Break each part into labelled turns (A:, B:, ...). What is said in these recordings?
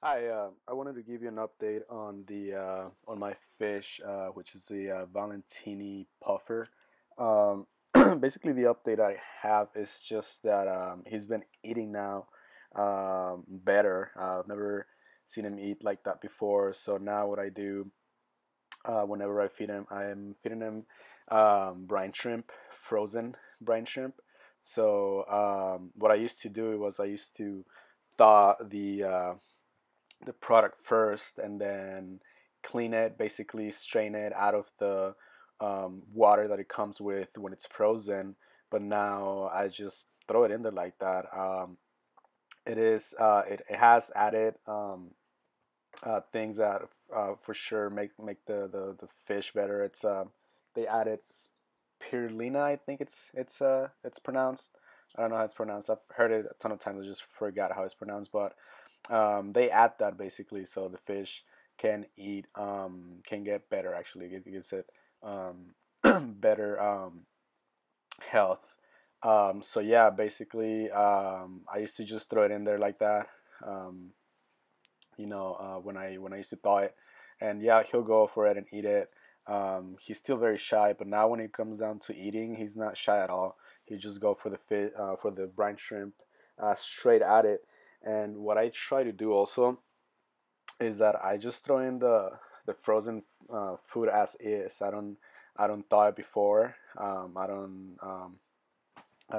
A: Hi, I wanted to give you an update on the on my fish, which is the Valentini puffer. Um, Basically, the update I have is just that he's been eating now better. I've never seen him eat like that before. So now what I do whenever I feed him, I'm feeding him brine shrimp, frozen brine shrimp. So what I used to do was I used to thaw the product first and then clean it, basically strain it out of the water that it comes with when it's frozen. But now I just throw it in there like that. It has added things that for sure make the fish better. They added spirulina, I think it's pronounced. I don't know how it's pronounced. I've heard it a ton of times. I just forgot how it's pronounced. But they add that basically so the fish can get better. Actually, it gives it better health. So yeah, basically, I used to just throw it in there like that. Um, when I used to thaw it, and yeah, he'll go for it and eat it. He's still very shy, but now when it comes down to eating, he's not shy at all. He just go for for the brine shrimp, straight at it. And what I try to do also is that I just throw in the frozen food as is. I don't thaw it before. I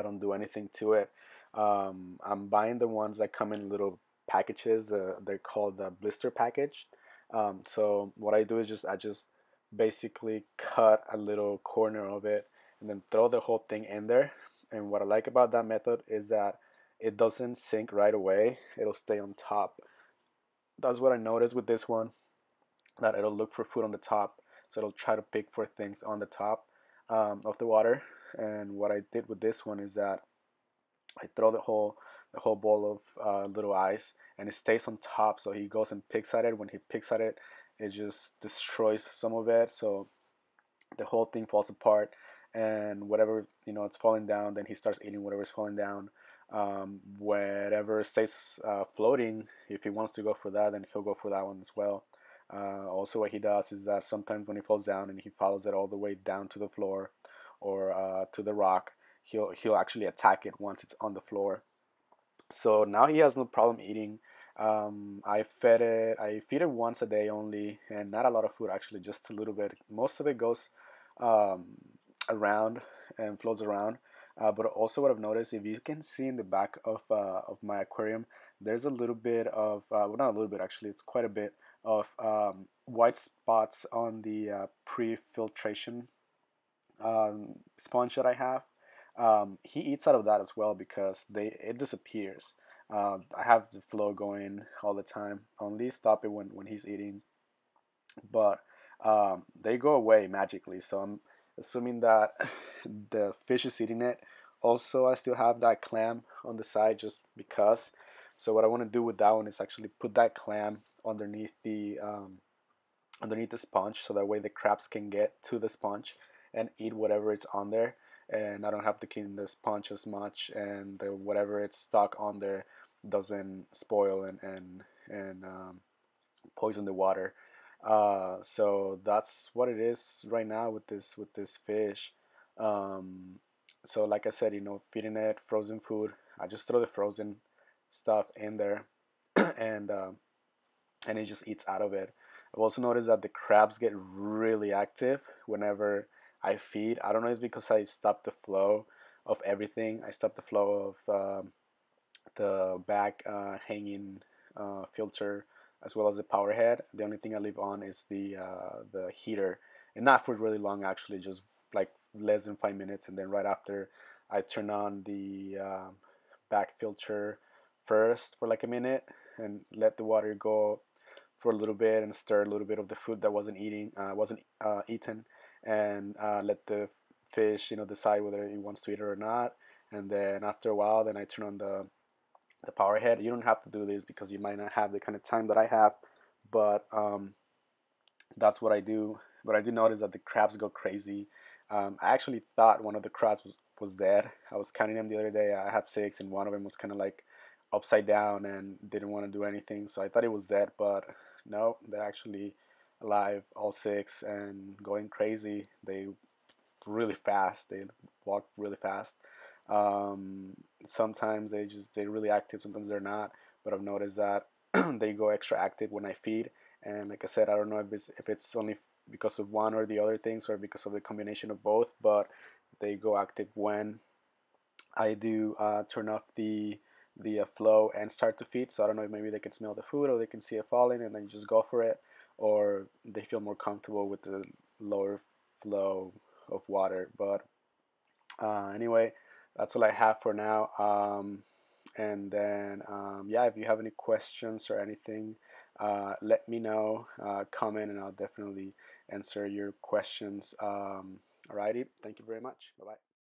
A: don't do anything to it. I'm buying the ones that come in little packages. They're called the blister package. So what I do is I just basically cut a little corner of it and then throw the whole thing in there. And what I like about that method is that it doesn't sink right away. It'll stay on top. That's what I noticed with this one, that it'll look for food on the top. So it'll try to pick for things on the top of the water. And what I did with this one is that I throw the whole bowl of little ice, and it stays on top. So he goes and picks at it. When he picks at it, it just destroys some of it. So the whole thing falls apart, and whatever it's falling down. Then he starts eating whatever's falling down. Whatever stays floating, if he wants to go for that, then he'll go for that one as well. Also, what he does is that sometimes when he falls down and he follows it all the way down to the floor or to the rock, he'll actually attack it once it's on the floor. So now he has no problem eating. I feed it once a day only, and not a lot of food actually, just a little bit. Most of it goes um, around and floats around. But also, what I've noticed, if you can see in the back of my aquarium, there's a little bit of well, not a little bit actually, it's quite a bit of white spots on the pre-filtration sponge that I have. He eats out of that as well because it disappears. I have the flow going all the time. Only stop it when he's eating, but they go away magically. So I'm assuming that the fish is eating it. Also, I still have that clam on the side just because. So what I want to do with that one is actually put that clam underneath the sponge, so that way the crabs can get to the sponge and eat whatever it's on there, and I don't have to clean the sponge as much, and whatever it's stuck on there doesn't spoil and poison the water. So that's what it is right now with this fish. Um, so like I said, feeding it frozen food. I just throw the frozen stuff in there, and and it just eats out of it. I've also noticed that the crabs get really active whenever I feed. I don't know if it's because I stop the flow of everything. I stop the flow of the back hanging filter as well as the power head. The only thing I leave on is the heater, and not for really long actually, just like less than 5 minutes, and then right after I turn on the back filter first for like a minute and let the water go for a little bit and stir a little bit of the food that wasn't eaten, and let the fish decide whether he wants to eat it or not. And then after a while, then I turn on the power head. You don't have to do this because you might not have the kind of time that I have, but that's what I do. But I do notice that the crabs go crazy. I actually thought one of the crabs was dead. I was counting them the other day. I had six, and one of them was kind of like upside down and didn't want to do anything. So I thought it was dead, but no, they're actually alive, all six, and going crazy. They really fast. They walk really fast. Um, Sometimes they're really active. Sometimes they're not. But I've noticed that they go extra active when I feed. And like I said, I don't know if it's only because of one or the other things or because of the combination of both. But they go active when I do turn off the flow and start to feed. So I don't know if maybe they can smell the food or they can see it falling and then just go for it, or they feel more comfortable with the lower flow of water. But anyway, that's all I have for now. And then yeah, if you have any questions or anything, let me know. Comment and I'll definitely answer your questions. Alrighty, thank you very much. Bye bye.